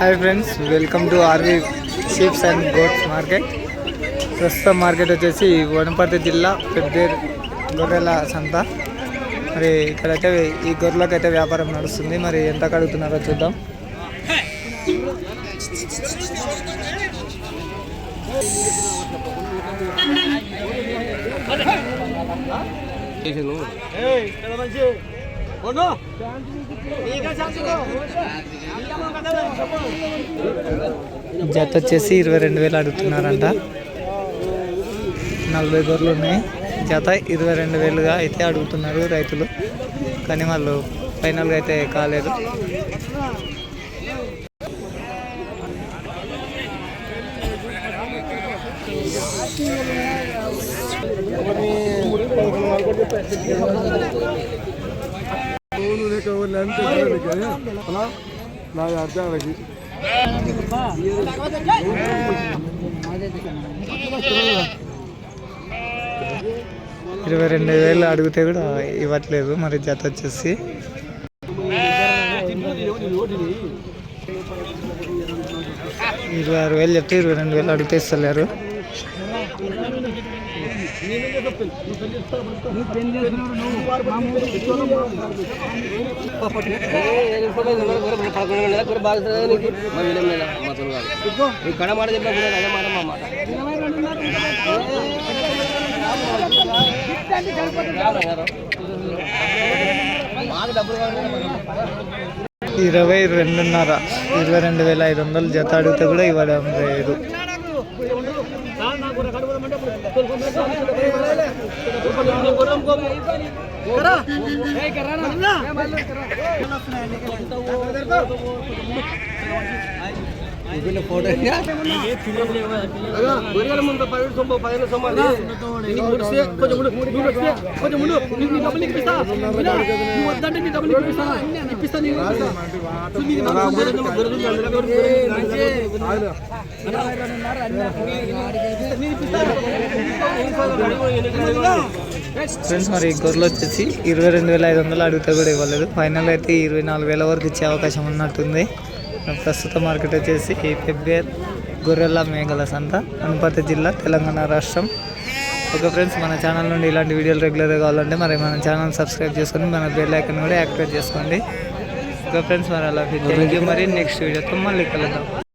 Hi friends, welcome to R V sheeps and goats market. ప్రస్తుతం market వచ్చేసి వనపర్తి జిల్లా పెద్దేరు గొర్రెల సంత. మరి ఇక్కడైతే ఈ గొర్రెలకైతే వ్యాపారం నడుస్తుంది. మరి ఎంత కడుగుతున్నారో చూద్దాం. జత వచ్చేసి 22,000 అడుగుతున్నారంట. 40 గొర్రెలు ఉన్నాయి. జత 22,000గా అయితే అడుగుతున్నారు రైతులు, కానీ వాళ్ళు ఫైనల్గా అయితే కాలేదు. ఇరవై 22,000 అడిగితే కూడా ఇవ్వట్లేదు. మరి జత వచ్చేసి 26,000 చెప్తే 22,000 అడిగితే ఇస్తలేరు. ఇరవై 22,500 జత అడిగితే కూడా ఇవ్వడం లేదు. ఫోటో ఫ్రెండ్స్, మరి గొర్రెలు వచ్చేసి 22,500 అడిగితే కూడా ఇవ్వలేదు. ఫైనల్ అయితే 24,000 వరకు ఇచ్చే అవకాశం ఉన్నట్టుంది. ప్రస్తుత మార్కెట్ వచ్చేసి పెద్దేరు గొర్రెల మేకల సంత, వనపర్తి జిల్లా, తెలంగాణ రాష్ట్రం. ఓకే ఫ్రెండ్స్, మన ఛానల్ నుండి ఇలాంటి వీడియోలు రెగ్యులర్గా కావాలంటే మరి మన ఛానల్ సబ్స్క్రైబ్ చేసుకొని మన బెల్ ఐకాన్ కూడా యాక్టివేట్ చేసుకోండి. ఓకే ఫ్రెండ్స్, మరి అలా థ్యాంక్ యూ. మరి నెక్స్ట్ వీడియోతో మళ్ళీ కలుద్దాం.